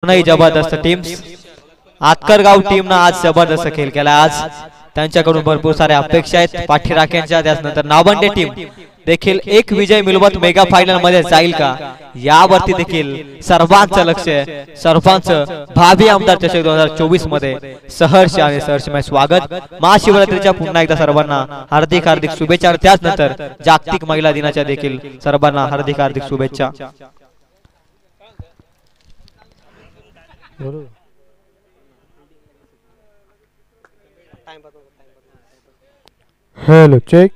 दोनही जबरदस्त टीम्स. आतकरगाव टीमनं आज जबरदस्त खेळ केला. आज त्यांच्याकडून भरपूर साऱ्या अपेक्षा आहेत पाठीराख्यांच्या. त्यानंतर नावंडे टीम देखील एक विजय मिळवत मेगा फायनल मध्ये जाईल का यावरती देखील सर्वांचं लक्ष आहे. सर्वांचं भावी आमदार चषक 2024 मध्ये सहर्ष आणि सहर्षमय स्वागत. महाशिवरात्रीच्या पुन्हा एकदा सर्वांना हार्दिक हार्दिक शुभेच्छा. त्यानंतर जागतिक महिला दिनाच्या देखील सर्वांना हार्दिक हार्दिक शुभेच्छा. Hello check.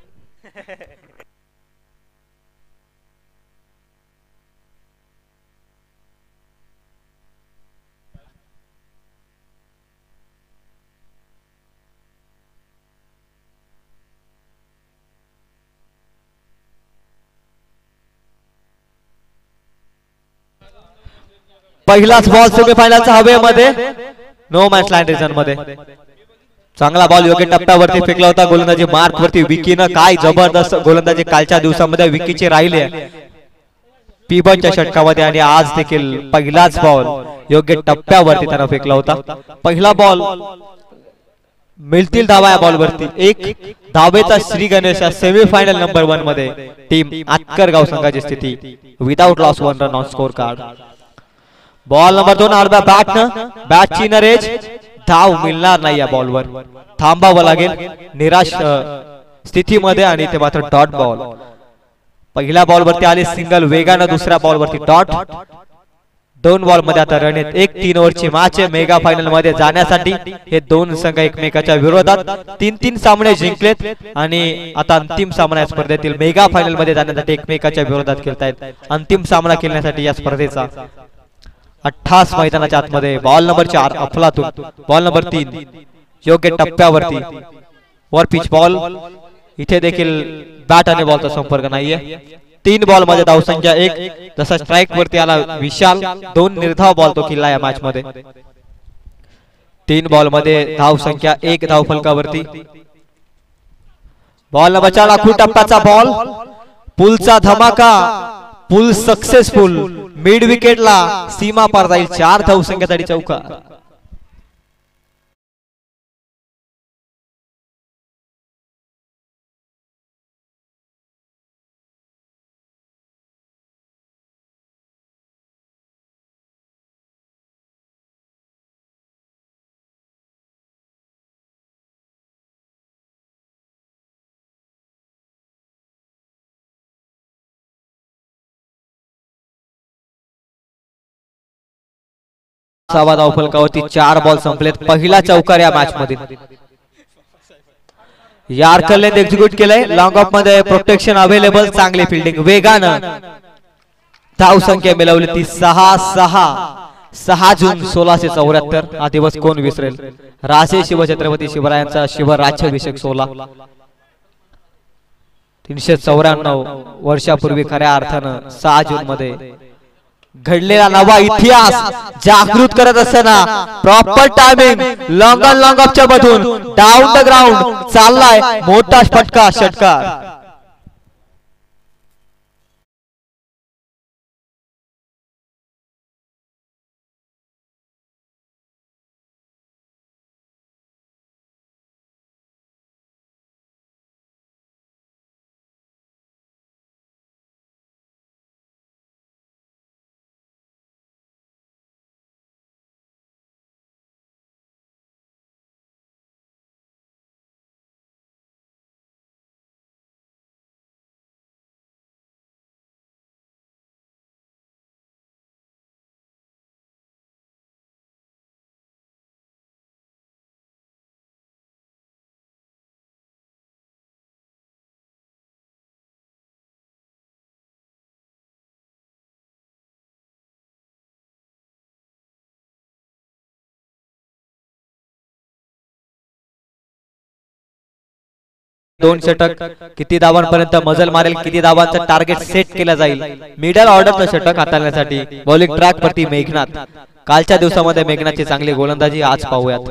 पहिलाच बॉल सेमीफायनलचा हवेमध्ये नो मॅच लाईन रिजन मध्ये. चांगला बॉल योग्य टप्प्यावरती फेकला होता गोलंदाजी मार्क वरती. विकीनं काय जबरदस्त गोलंदाजी कालच्या दिवसामध्ये विकीची राहिली P1च्या षटकामध्ये. आणि आज देखील पहिलाच बॉल योग्य टप्प्यावरती त्यानं फेकला होता. पहिला बॉल मिळतील धावा या बॉलवरती. एक धावेचा श्री गणेश सेमीफायनल नंबर 1 मध्ये टीम आतकरगाव संघाची स्थिती without loss 1 run on score card. Ball number 2 आडव्या बॅटची नरेज. धाव मिळणार नाही या बॉलवर. थांबावं लागेल निराश स्थितीमध्ये. आणि ते मात्र डॉट बॉल. पहिल्या बॉलवरती आले सिंगल वेगानं. दुसऱ्या बॉलवरती डॉट. 2 बॉल मध्ये आता रन आहेत. 1-3 ओव्हरची मॅच आहे. मेगा फायनल मध्ये जाण्यासाठी हे दोन संघ एकमेकाच्या विरोधात 3-3 सामने जिंकलेत. आणि आता अंतिम सामना या स्पर्धेतील मेगा फायनल मध्ये जाण्यासाठी एकमेकाच्या विरोधात खेळतायत. अंतिम सामना खेळण्यासाठी या स्पर्धेचा 28 मैदानाच्या आतमध्ये. बॉल नंबर 4 अफलातून. बॉल नंबर 3 योग्य टप्प्यावरती वर पिच बॉल. इथे देखील बॅट आणि बॉलचा संपर्क नाहीये. 3 बॉल मध्ये धावसंख्या 1. जसा स्ट्राइक वरती आला विशाल 2 निर्धाव बॉल तो किल्ला या मॅच मध्ये. 3 बॉल मध्ये धावसंख्या 1 धाव फलकावरती. बॉल नंबर 4 लाखू टप्प्याचा बॉल. पुलचा धमाका. Pull successful. मिड विकेटला सीमा पार जाईल. 4 धावसंख्येसाठी चौका. सहा धाव फलकावरती. 4 बॉल संपलेत. पहिला चौकार या मॅच मध्ये. यार्करने एक्झिक्यूट केलंय. लॉंग ऑफ मध्ये प्रोटेक्शन अवेलेबल. चांगली फिल्डिंग वेगानं. धाव संख्या मिळवली ती 6 जून 1674. हा दिवस कोण विसरेल. राजे शिवछत्रपती शिवरायांचा शिवराज्याभिषेक सोहळा. 394 वर्षापूर्वी खऱ्या अर्थानं 6 जून मध्ये घडलेला नवा इतिहास जागृत करत असताना प्रॉपर टायमिंग. लॉंग ऑफच्या मधून डाऊन द ग्राउंड चाललाय मोठा फटका षटकार. दोन षटक. किती धावांपर्यंत मजल मारेल. किती धावांचं टार्गेट सेट केलं जाईल. मिडल ऑर्डरचं षटक हाताळण्यासाठी बॉलिंग ट्रॅक वरती मेघनाथ. कालच्या दिवसामध्ये मेघनाथची चांगली गोलंदाजी आज पाहूयात.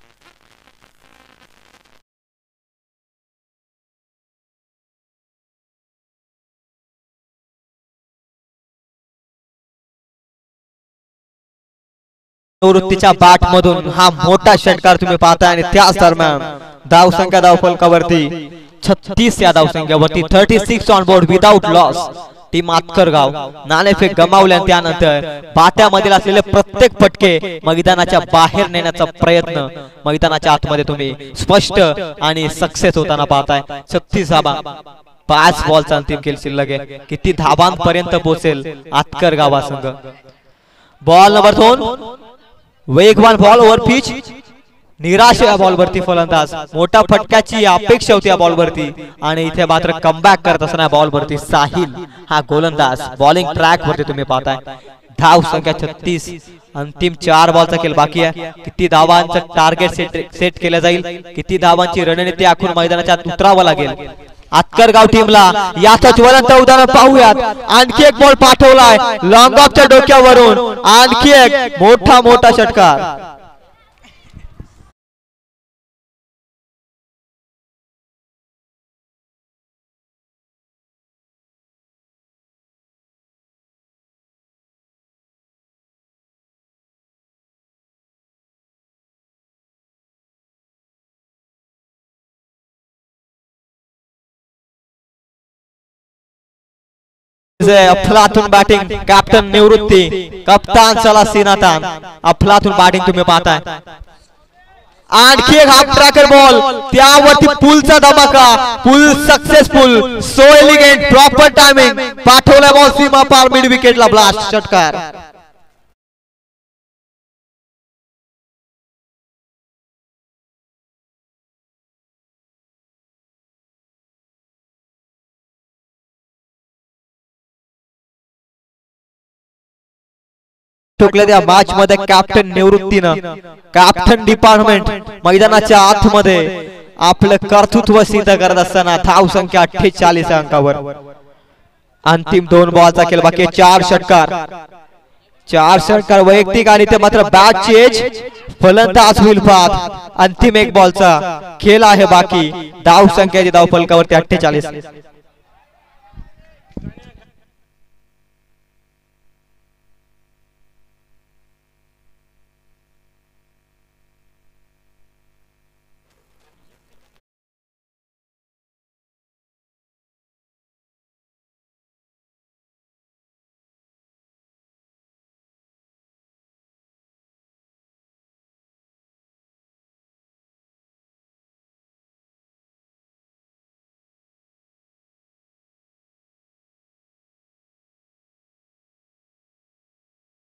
निवृत्तीच्या बॅट मधून हा मोठा षटकार तुम्ही पाहताय आणि त्याच दरम्यान धावसंख्या धावफलकावरती 36 या धावसंख्येवरती 36 on board without loss team आतकरगाव नाणेफेक गमावल्या त्यानंतर बाट्यामधील असलेले प्रत्येक फटके मैदानाच्या बाहेर नेण्याचा प्रयत्न मैदानाच्या आतमध्ये तुम्ही स्पष्ट आणि सक्सेस होताना पाहताय 36 धाबा 5 बॉलचा अंतिम खेळ शिल्लक आहे किती धाबांपर्यंत पोहोचेल आतकर गावा संघ बॉल नंबर 2 वेगवान बॉल ओव्हर पिच निराश या बॉल वरती फलंदाज मोठा फटक्याची अपेक्षा होती या बॉल वरती आणि इथे मात्र कमबॅक करत असताना बॉल वरती साहिल हा गोलंदाज बॉलिंग ट्रॅक वरती तुम्ही पाहताय धाव संख्या 36 अंतिम 4 बॉलचा खेळ बाकी आहे किती धावांचं टार्गेट सेट केलं जाईल किती धावांची रणनीती आखून मैदानाच्या आत उतरावं लागेल आतकरगाव टीमला याचं ज्वलंत उदाहरण पाहूयात आणखी एक बॉल पाठवलाय लॉंग ऑफच्या डोक्यावरून आणखी एक मोठा षटकार अफलातून बॅटिंग कॅप्टन निवृत्ती कप्तान चला सिनातान अफलातून बॅटिंग तुम्ही पाहताय आणखी एक हाफ ट्रॅकर बॉल त्यावरती पुलचा धमाका pull successful so elegant proper timing पाठवला बॉल सीमा पार मिड विकेटला ब्लास्ट षटकार ठोकल्या त्या मॅच मध्ये कॅप्टन निवृत्तीनं कॅप्टन डिपार्टमेंट मैदानाच्या आतमध्ये आपलं कर्तृत्व सिद्ध करत असताना धाव संख्या 48 अंकावर अंतिम 2 बॉलचा खेळ बाकी 4 षटकार वैयक्तिक आणि ते मात्र बॅट चेज फलंदाज होईल बाद अंतिम 1 बॉलचा खेळ आहे बाकी धाव संख्याची धाव फलकावरती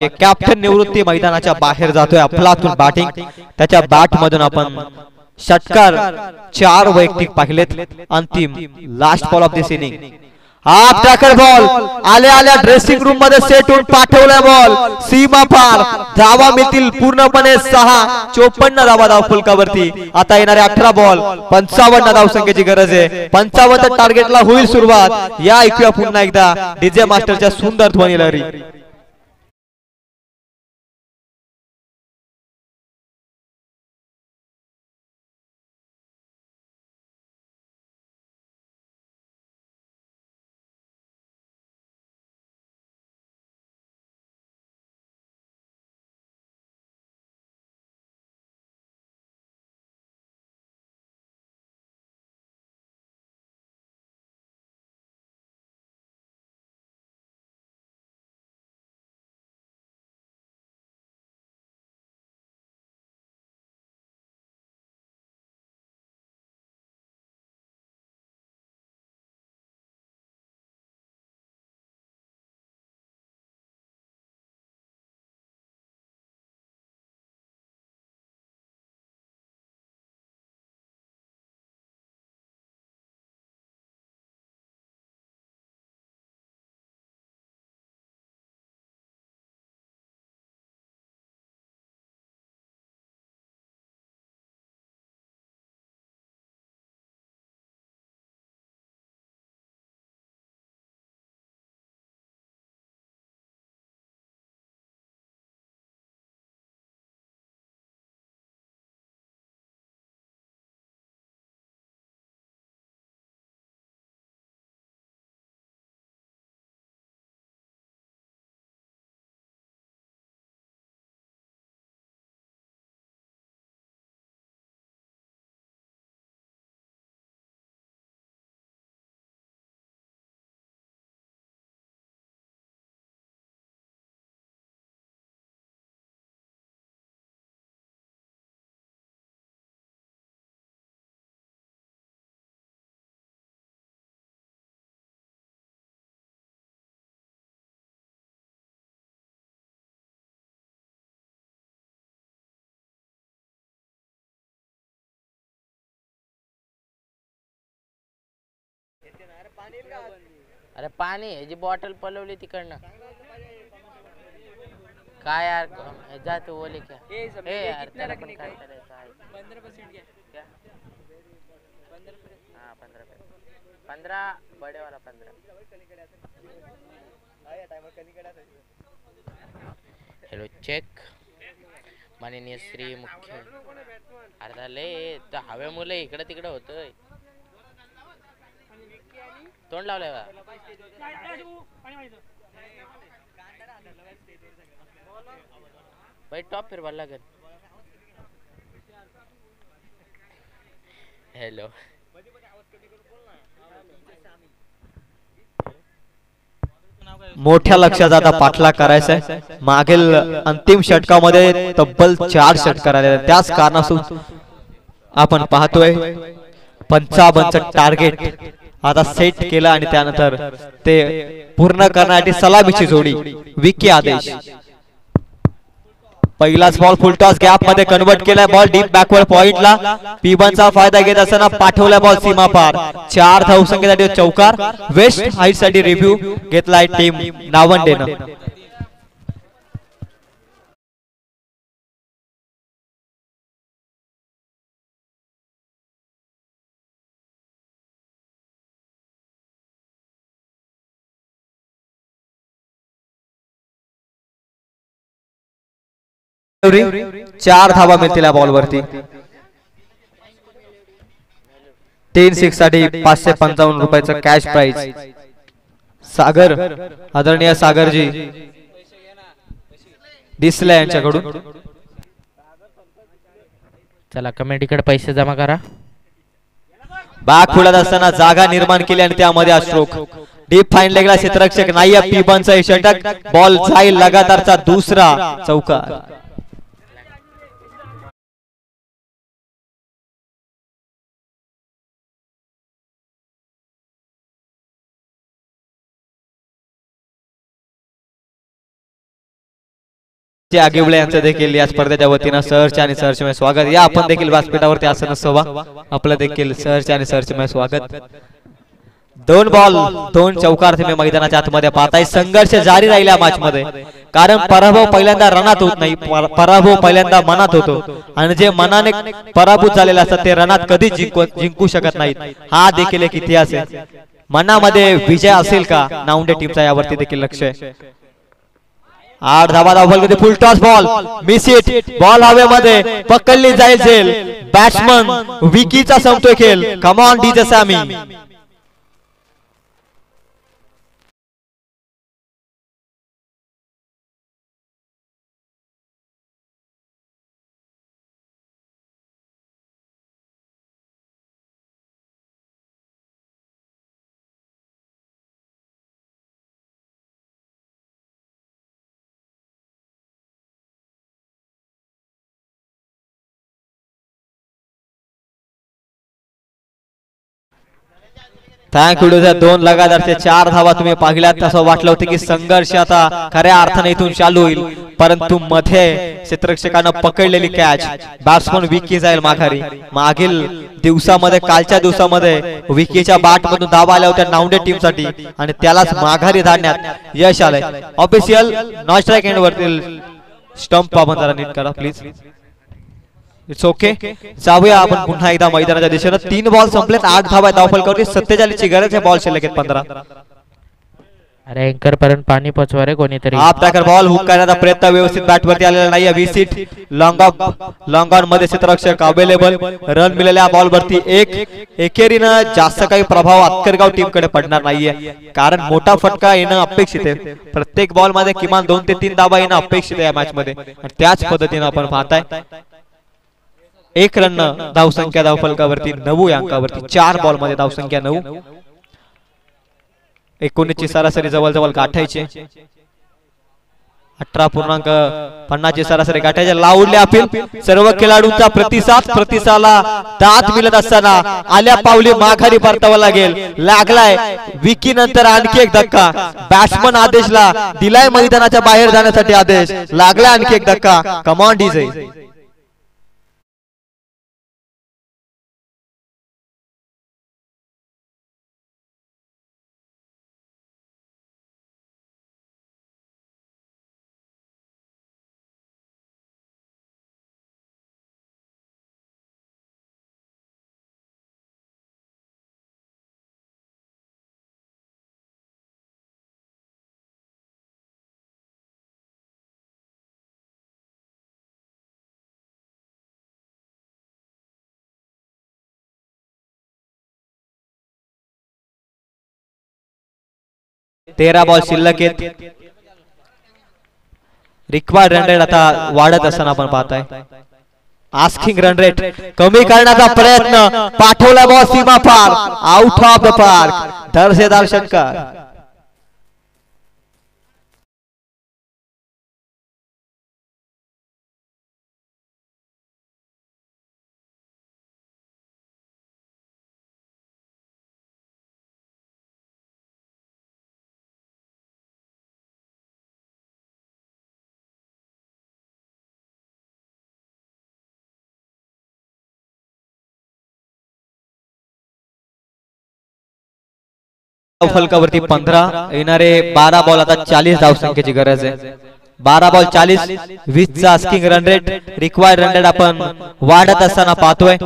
48कॅप्टन निवृत्ती मैदानाच्या बाहेर जातोय अफलातून बॅटिंग त्याच्या बॅट मधून आपण षटकार 4 वैयक्तिक पाहिलेत अंतिम last ball of this inning half tracker ball आल्या ड्रेसिंग रूम मध्ये सेट होऊन पाठवला बॉल सीमा पार धावा मिळतील पूर्णपणे 54 धावा धाव फलकावरती आता येणारे 18 बॉल 55 धाव संख्येची गरज आहे 55 टार्गेटला होईल सुरुवात या ऐकूया पुन्हा एकदा डीजे मास्टरच्या सुंदर ध्वनी लहरी अरे पाणी ह्याची बॉटल पलवली तिकडनं काय यार जा तू बोले क्या ए यार त्याला पण काय करायचं आहे 15% घ्या 15 बडे वाला 15 हेलो चेक माननीय श्री मुख्य अर्धा लय तर हवे मुलं इकडे तिकडे होतोय तोंड लावलंय का भाई टॉप फिर बल्ला कर हेलो मोठ्या लक्षाचा आता पाठलाग करायचा आहे मागील अंतिम षटकामध्ये तब्बल 4 षटकार आले त्याच कारणास्तव आपण पाहतोय 55 टार्गेट आता सेट केला आणि त्यानंतर ते पूर्ण करण्यासाठी सलामीची जोडी विकी आदेश पहिलाच बॉल फुल टॉस गॅप मध्ये कन्वर्ट केलाय बॉल डीप बॅकवर्ड पॉइंटला पीबनचा फायदा घेत असताना पाठवलाय बॉल सीमा पार 4 धावसंख्येसाठी चौकार वेस्ट हाईट साठी रिव्ह्यू घेतलाय टीम नावंडेनं चार धावा मिळतील या बॉल वरती 3 सिक्स साठी 555 रुपयाचं कॅश प्राइज सागर आदरणीय सागरजी दिसले यांच्याकडून चला कमिटीकडे पैसे जमा करा बॅक खुलत असताना जागा निर्माण केली आणि त्यामध्ये हा स्ट्रोक डीप फाईन लेगला क्षेत्ररक्षक नाही पीबनचा षटक बॉल जाईल लगातारचा दुसरा चौकार आगिवळे यांचं देखील या स्पर्धेच्या वतीनं सहर्ष आणि सहर्षमय स्वागत या आपण देखील व्यासपीठावरती आसन सवा आपलं देखील सहर्ष आणि सहर्षमय स्वागत 2 बॉल 2 चौकार तुम्ही मैदानाच्या आतमध्ये पाहताय संघर्ष जारी राहिला मॅच मध्ये कारण पराभव पहिल्यांदा रनात होत नाही पराभव पहिल्यांदा मनात होतो आणि जे मनाने पराभूत झालेले असतात ते रनात कधी जिंकू शकत नाहीत हा देखील एक इतिहास आहे मनामध्ये विजय असेल का नावंडे टीमचा यावरती देखील लक्ष आहे 8 धावा धावफलक full toss ball miss it ball हवेमध्ये पकडली जाईल बॅट्समन विकीचा संपतोय खेळ come on DJ Sammy thank you 2 लगातारचे 4 धावा तुम्ही पाहिल्यात तसं वाटलं होतं की संघर्ष आता खऱ्या अर्थाने इथून चालू होईल परंतु मध्ये क्षेत्ररक्षकानं पकडलेली कॅच बॅट्समन विकी जाईल माघारी मागील दिवसामध्ये कालच्या दिवसामध्ये विकीच्या बॅट मधून धावा आल्या होत्या नावंडे टीम साठी आणि त्यालाच माघारी धाडण्यात यश आलंय ऑफिशियल नॉन स्ट्राइक एंड वरतील स्टंप पाबंद जरा नीट करा प्लीज इट्स ओके जाऊया आपण पुन्हा एकदा मैदानाच्या दिशेने 3 बॉल संपलेत 8 धावा धावफलकावरती 47 ची गरज आहे बॉल शिल्लक आहेत 15 अरे एंकर पर्यंत पाणी पोचवा रे कोणीतरी आप टाकर बॉल हुक करण्याचा प्रयत्न व्यवस्थित बॅट वरती आलेला नाहीये विसिट लॉंग ऑन मध्ये क्षेत्ररक्षक अवेलेबल रन मिळालेल्या बॉल वरती एकेरीनं जास्त काही प्रभाव अत्करगाव टीम कडे पडणार नाहीये कारण मोठा फटका येणं अपेक्षित आहे प्रत्येक बॉल मध्ये किमान 2 ते 3 धावा येणं अपेक्षित आहे या मॅच मध्ये आणि त्याच पद्धतीने आपण पाहताय 1 रन धावसंख्या धावफलकावरती 9 अंकावरती 4 बॉल मध्ये धावसंख्या 9 19 ची सरासरी जवळ गाठायची 18.50 ची सरासरी गाठायची लावडले अपील सर्व खेळाडूंचा प्रतिसादाला दात मिळत असताना आल्या पावली माघारी परतावा लागलाय विकी नंतर आणखी एक धक्का बॅट्समन आदेशला दिलाय मैदानाच्या बाहेर जाण्यासाठी आदेश लागला आणखी एक धक्का कम ऑन डीजे 13 बॉल शिल्लक आहेत. रिक्वायर्ड रन रेट आता वाढत असताना आपण पाहताय. आस्किंग रन रेट कमी करण्याचा प्रयत्न, पाठवला बॉल सीमा पार, आउट ऑफ द पार्क, दर्जेदार षटकार. फलकावरती 15, येणारे 12 बॉल आता 40 धावसंख्येची गरज आहे. 12 बॉल 40, 20 चा asking run rate. Required run rate आपण वाढत असताना पाहतोय.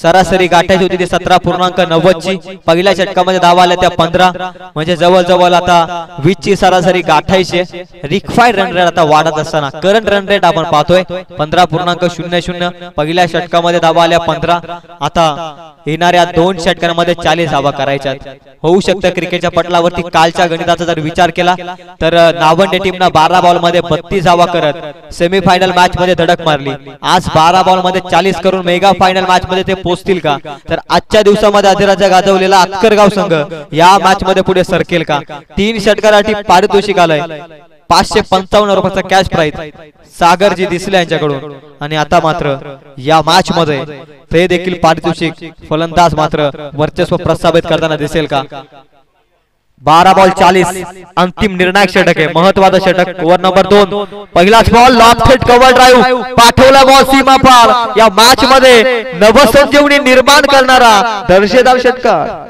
सरासरी गाठायची होती ती 17.90 ची. पहिल्या षटकामध्ये धावा आल्या त्या 15, म्हणजे जवळजवळ आता 20 ची सरासरी गाठायची. रिक्वायर्ड रन रेट आता वाढत असताना करंट रन रेट आपण पाहतोय 15.00. पहिल्या षटकामध्ये धावा आल्या 15, आता येणाऱ्या 2 षटकांमध्ये 40 धावा करायच्या होऊ शकतं. क्रिकेटच्या पटलावरती कालच्या गणिताचा जर विचार केला तर नावंडे टीमनं 12 बॉल मध्ये 32 धावा करत सेमीफायनल मॅच मध्ये धडक मारली. आज 12 बॉल मध्ये 40 करून मेगा फायनल मॅच मध्ये ते पोहोचतील का? तर आजच्या दिवसामध्ये अधिराज्य गाजवलेला आतकरगाव संघ या मॅच मध्ये पुढे सरकेल का? 3 षटकारासाठी पारितोषिक आलंय 555 रुपयाचा कॅश प्राइज सागरजी दिसले यांच्याकडून. आणि आता मात्र या मॅच मध्ये ते देखील पारितोषिक फलंदाज मात्र वर्चस्व प्रस्थापित करताना दिसेल का? 12 बॉल 40, अंतिम निर्णायक षटक आहे, महत्वाचं षटक. ओव्हर नंबर 2, पहिलाच बॉल लॉफ्टेड कव्हर ड्राइव्ह, पाठवला बॉल सीमा पार. या मॅच मध्ये नवसंजीवनी निर्माण करणारा दर्जेदार षटकार.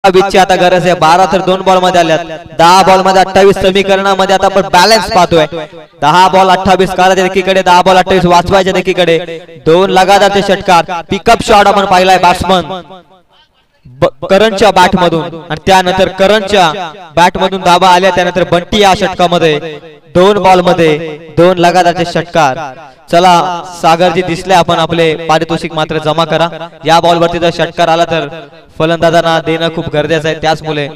आता गरज आहे. 12 तर 2 बॉल मध्ये आल्यात. 10 बॉल मध्ये 28 समीकरणामध्ये आता आपण बॅलन्स पाहतोय. 10 बॉल 28 करायचे एकीकडे, 10 बॉल 28 वाचवायचे एकीकडे. 2 लगातारचे षटकार, पिकअप शॉट आपण पाहिलाय बॅट्समन करणच्या बॅट मधून, आणि त्यानंतर करणच्या बॅट मधून धावा आल्या. त्यानंतर बंटी या षटकामध्ये 2 बॉल मध्ये 2 लगातारचे षटकार. चला सागरजी दिसले, आपण आपले पारितोषिक मात्र जमा करा. या बॉल वरती जर षटकार आला तर फलंदाजांना देणं खूप गरजेचं आहे, त्याचमुळे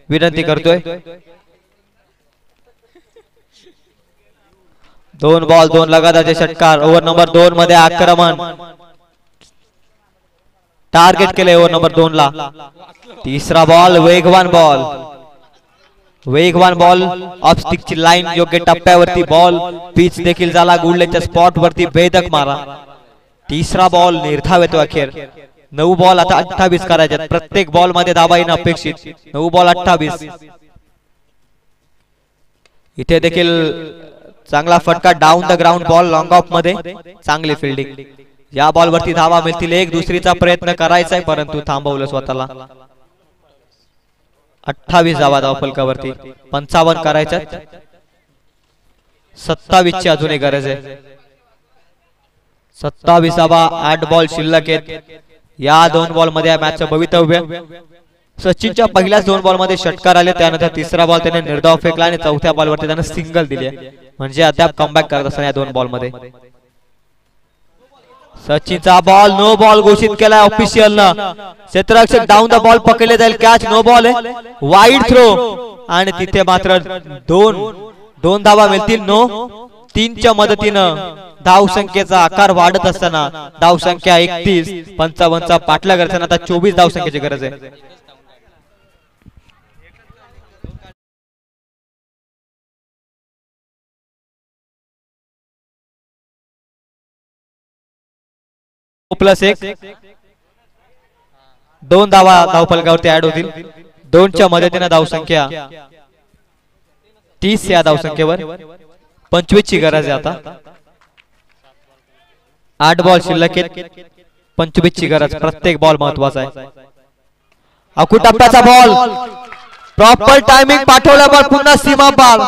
विनंती करतोय. 2 बॉल 2 लगातारचे षटकार. ओव्हर नंबर 2 मध्ये आक्रमण टार्गेट केले ओव्हर नंबर 2 ला. तिसरा बॉल वेगवान बॉल, वेगवान बॉल ऑफ स्टिकची लाईन योग्य टप्प्यावरती बॉल, पिच देखील झाला गुडलेच्या स्पॉट वरती भेदक मारा. तिसरा बॉल निर्धाव येतो अखेर. 9 बॉल आता 28 करायचे, प्रत्येक बॉल मध्ये धावा येणं अपेक्षित. 9 बॉल 28. इथे देखील चांगला फटका down the ground ball, long of मध्ये चांगली फिल्डिंग. या बॉल वरती धावा मिळतील. एक दुसरीचा प्रयत्न करायचा आहे परंतु थांबवलं स्वतःला. 28 धावा धाव फलकावरती, 55 करायच्या. 27 ची अजूनही गरज आहे. 27 धावा, 8 बॉल शिल्लक आहेत. या 2 बॉल मध्ये या मॅचचं भवितव्य. सचिनच्या पहिल्याच 2 बॉल मध्ये षटकार आले, त्यानंतर तिसरा बॉल त्याने निर्धाव फेकला आणि चौथ्या बॉल वरती त्याने सिंगल दिली, म्हणजे अद्याप कमबॅक करत असताना या 2 बॉल मध्ये. सचिनचा बॉल नो बॉल घोषित केलाय ऑफिशियलनं. क्षेत्ररक्षक डाऊन द बॉल पकडले जाईल, कॅच नो बॉल आहे, वाईड थ्रो. आणि तिथे मात्र 2 धावा मिळतील. नो 3 च्या मदतीनं धाव संख्येचा आकार वाढत असताना धाव संख्या 31, 55 चा पाठलाग करताना आता 24 धाव संख्येची गरज आहे. +1, 2 धावा धावफलकावरती ऍड होतील. 2च्या मदतीने धावसंख्या 30 या धावसंख्येवर 25 ची गरज आहे आता. 8 बॉल शिल्लक आहेत, 25 ची गरज. प्रत्येक बॉल महत्वाचा आहे. अकू टप्प्याचा बॉल प्रॉपर टायमिंग पाठवला, बॉल पुन्हा सीमा पार.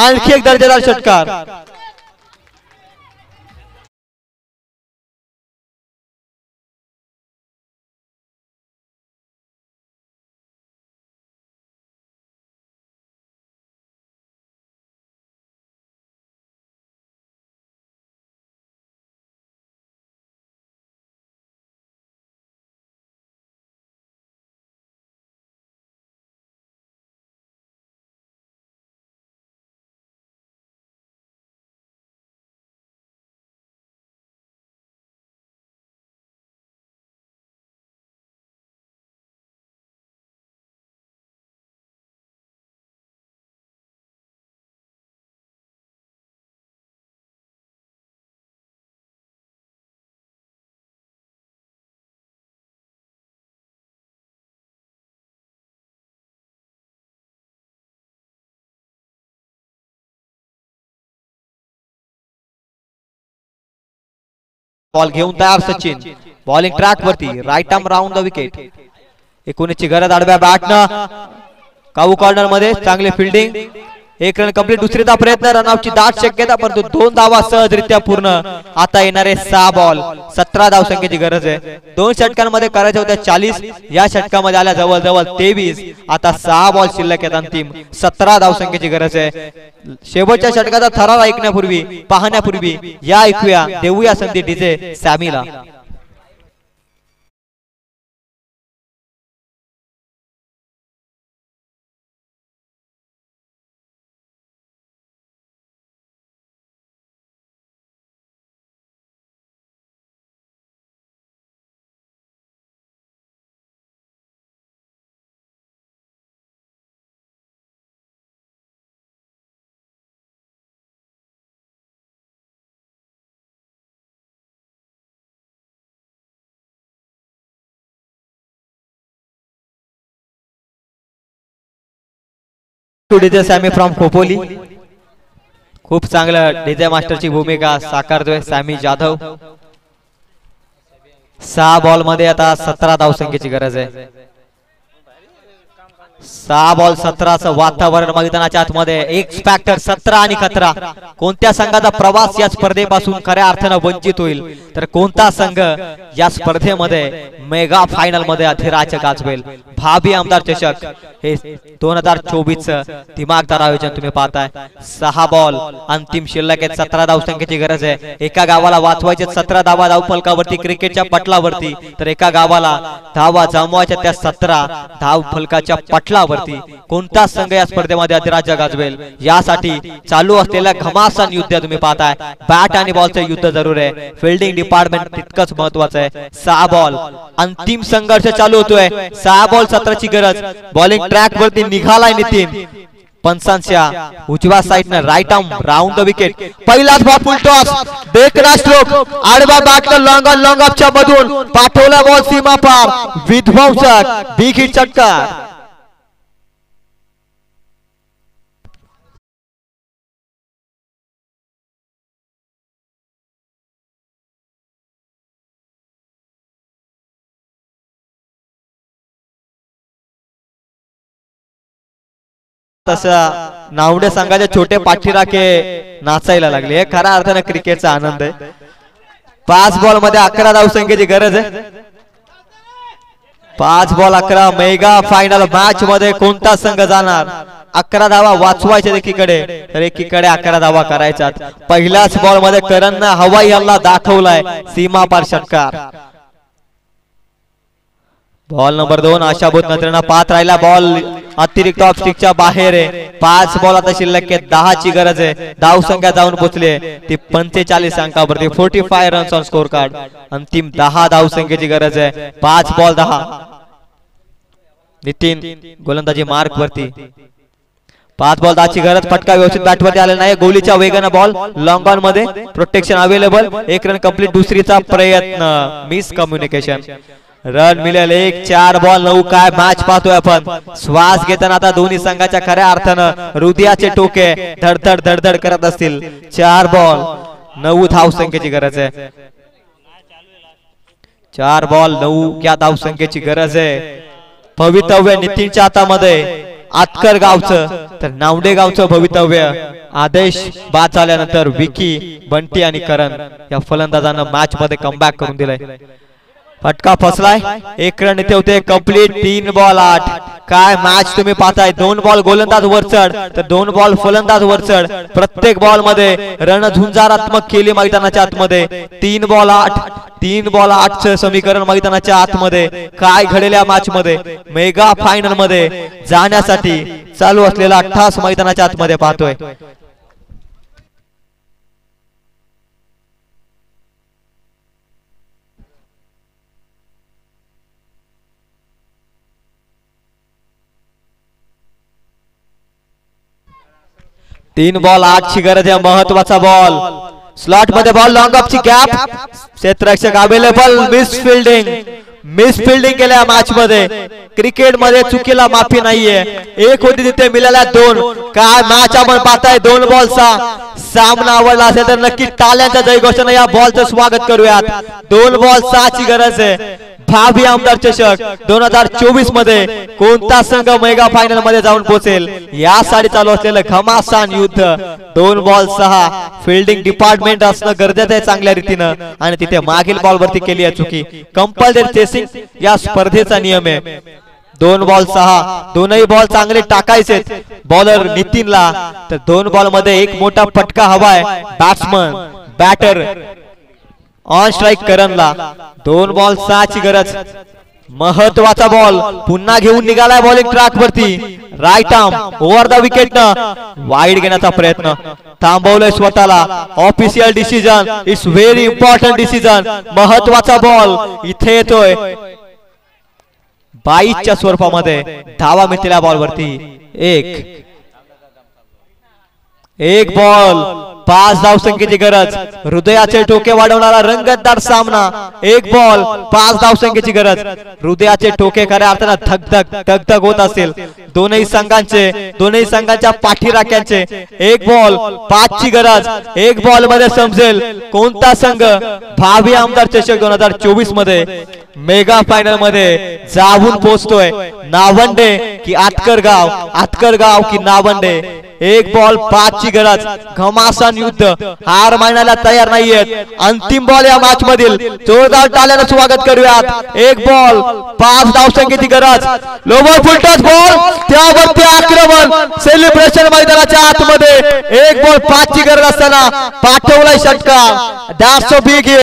आणखी एक दर्जेदार षटकार. बॉल घेऊन तयार सचिन. बॉलिंग ट्रॅक वरती, right arm round the wicket. 19 ची गरज आडव्या बॅटनं. काऊ कॉर्नर मध्ये चांगले फिल्डिंग. 1 run complete. दुसरीचा प्रयत्न, रनआउटची दाट शक्यता, परंतु 2 धावा सहजरित्या पूर्ण. आता येणारे 6 बॉल 17 धावसंख्येची गरज आहे. 2 षटकांमध्ये करायच्या होत्या 40, या षटकामध्ये आल्या जवळजवळ 23. आता 6 बॉल शिल्लक आहेत. अंतिम 17 धावसंख्येची गरज आहे. शेवटच्या षटकाचा थरार ऐकण्यापूर्वी, पाहण्यापूर्वी या ऐकूया, देऊया संधी डीजे सॅमीला. DJ Sammy from Khopoli. खूप चांगलं डीजे मास्टरची भूमिका साकारतोय सॅमी जाधव. 6 बॉल मध्ये आता 17 धावसंख्येची गरज आहे. 6 बॉल 17चं वातावरण मैदानाच्या आतमध्ये. एक्स फॅक्टर 17 आणि 17. कोणत्या संघाचा प्रवास या स्पर्धेपासून खऱ्या अर्थानं वंचित होईल, तर कोणता संघ या स्पर्धेमध्ये मेगा फायनल मध्ये अधिराज्य गाजवेल. भावी आमदार चषक हे 2024चं दिमागदार आयोजन तुम्ही पाहताय. 6 बॉल अंतिम शिल्लक आहेत. 17 धावसंख्येची गरज आहे. एका गावाला वाचवायचे 17 धावा धावफलकावरती क्रिकेटच्या पटलावरती, तर एका गावाला धावा जमवायच्या त्या 17 धावफलकाच्या पटलावरती. कोणता संघ या स्पर्धेमध्ये अधिराज्य गाजवेल यासाठी चालू असलेल्या घमासान युद्ध तुम्ही पाहताय. बॅट आणि बॉलचं युद्ध जरूर आहे. फिल्डिंग डिपार्टमेंट तितकंच महत्वाचं आहे. 6 बॉल अंतिम संघर्ष चालू होतोय. 6 बॉल 17ची गरज. बॉलिंग ट्रॅक वरती निघालाय नितीन. पंचांच्या उजव्या साइडनं right arm round the wicket. पहिलाच बॉल फुल टॉस. देखना स्ट्रोक. आडवा बॅटनं लॉंग ऑफच्या मधून पाठवला बॉल सीमा पार. विध्वंसक बिग हिट षटकार. तसा नावडे संघाचे छोटे पाठीराखे नाचायला लागले. हे खऱ्या अर्थाने क्रिकेटचा आनंद आहे. 5 बॉल मध्ये 11 धावसंख्येची गरज आहे. 5 बॉल 11. मेगा फायनल मॅच मध्ये कोणता संघ जाणार? 11 धावा वाचवायच्या एकीकडे, तर एकीकडे 11 धावा करायच्यात. पहिल्याच बॉल मध्ये करणनं हवाई हल्ला दाखवलाय. सीमा पार षटकार. बॉल नंबर 2 आशाभूत नजरेनं पाहत राहिला. बॉल अतिरिक्त ऑफ स्टिकच्या बाहेर आहे. 5 बॉल आता शिल्लक आहेत. 10 ची गरज आहे. धावसंख्या जाऊन पोहोचली ती 45 अंकावरती. 45 रन्स ऑन स्कोर कार्ड. अंतिम 10 धावसंख्येची गरज आहे. 5 बॉल 10. नितीन गोलंदाजी मार्क वरती. 5 बॉल 10 ची गरज. फटका व्यवस्थित बॅटवरती आलेला नाही. गोलीच्या वेगानं बॉल लॉंग ऑन मध्ये. Protection available. 1 run complete. दुसरीचा प्रयत्न मिस कम्युनिकेशन. रन मिळेल 1. 4 बॉल 9. काय मॅच पाहतोय आपण. श्वास घेताना आता दोन्ही संघाच्या खऱ्या अर्थानं हृदयाचे टोके धडधड धडधड करत असतील. 4 बॉल 9 धावसंख्येची गरज आहे. 4 बॉल 9 या धावसंख्येची गरज आहे. भवितव्य नितीनच्या हातामध्ये. आतकर गावचं तर नावडे गावचं भवितव्य. आदेश बाद झाल्यानंतर विकी, बंटी आणि करण या फलंदाजांना मॅच मध्ये कमबॅक करून दिलाय. फटका फसलाय. 1 रन इथे होते. Complete 3 ball 8. काय मॅच तुम्ही पाहताय. 2 बॉल गोलंदाज वरचढ तर 2 बॉल फलंदाज वरचढ. प्रत्येक बॉल मध्ये रणझुंजारात्मक केली मैदानाच्या आतमध्ये. 3 बॉल 8. 3 बॉल 8 चं समीकरण मैदानाच्या आतमध्ये. काय घडेल या मॅच मध्ये. मेगा फायनल मध्ये जाण्यासाठी चालू असलेला 88 मैदानाच्या आतमध्ये पाहतोय. तीन बॉल 8 ची गरज आहे. महत्वाचा बॉल. स्लॉट मध्ये बॉल. लॉंग ऑफची गॅप. क्षेत्ररक्षक अवेलेबल. मिस फिल्डिंग केल्या मॅच मध्ये. क्रिकेट मध्ये चुकीला माफी नाहीये. 1 होती तिथे मिळाल्या 2. काय मॅच आपण पाहताय. 2 बॉल 6. सामना आवडला असेल तर नक्की टाळ्यांच्या जयघोषाने या बॉलचं स्वागत करूयात. 2 बॉल 6 ची गरज आहे. भावी आमदार चषक 2024 मध्ये कोणता संघ मेगा फायनल मध्ये जाऊन पोहोचेल यासाठी चालू असलेलं घमासान युद्ध. 2 बॉल 6. फिल्डिंग डिपार्टमेंट असणं गरजेचं आहे चांगल्या रीतीनं आणि तिथे मागील बॉल वरती केली आहे चुकी. कंपल्सरी चेसिंग या स्पर्धेचा नियम आहे. 2 बॉल 6. दोनही बॉल चांगले टाकायचे बॉलर नितीनला. तर 2 बॉल मध्ये एक मोठा फटका हवाय बॅट्समन बॅटर ऑन स्ट्राइक करणला. 2 बॉल 6 ची गरज. महत्वाचा बॉल पुन्हा घेऊन निघालाय बॉलिंग ट्रॅक वरती. Right arm over the wicket न वाईड घेण्याचा प्रयत्न. थांबवलंय स्वतःला. Official decision. It's very important decision. महत्वाचा बॉल इथे येतोय. 22च्या स्वरूपामध्ये धावा मिळतील या बॉल वरती. 1 बॉल 5 धावसंख्येची गरज. हृदयाचे ठोके वाढवणारा रंगतदार सामना. 1 बॉल 5 धावसंख्येची गरज. हृदयाचे ठोके खऱ्या अर्थानं धगधग होत असेल दोनही संघांच्या पाठीराख्यांचे. 1 बॉल 5 ची गरज. 1 बॉल मध्ये समजेल कोणता संघ भावी आमदार चषक 2024 मध्ये मेगा फायनल मध्ये जाऊन पोहोचतोय. नावंडे की आतकर गाव की नावंडे. 1 बॉल 5 ची गरज. घमासान युद्ध. हार मानायला तयार नाहीयेत. अंतिम बॉल या मॅच मधील. जोरदार टाळ्यानं स्वागत करूयात. 1 बॉल 5 धावसंख्येची गरज. लोवर फुलटच बॉल त्यावरती आक्रमण. सेलिब्रेशन मैदानाच्या आतमध्ये. 1 बॉल 5 ची गरज असताना पाठवलाय षटकार. That's a big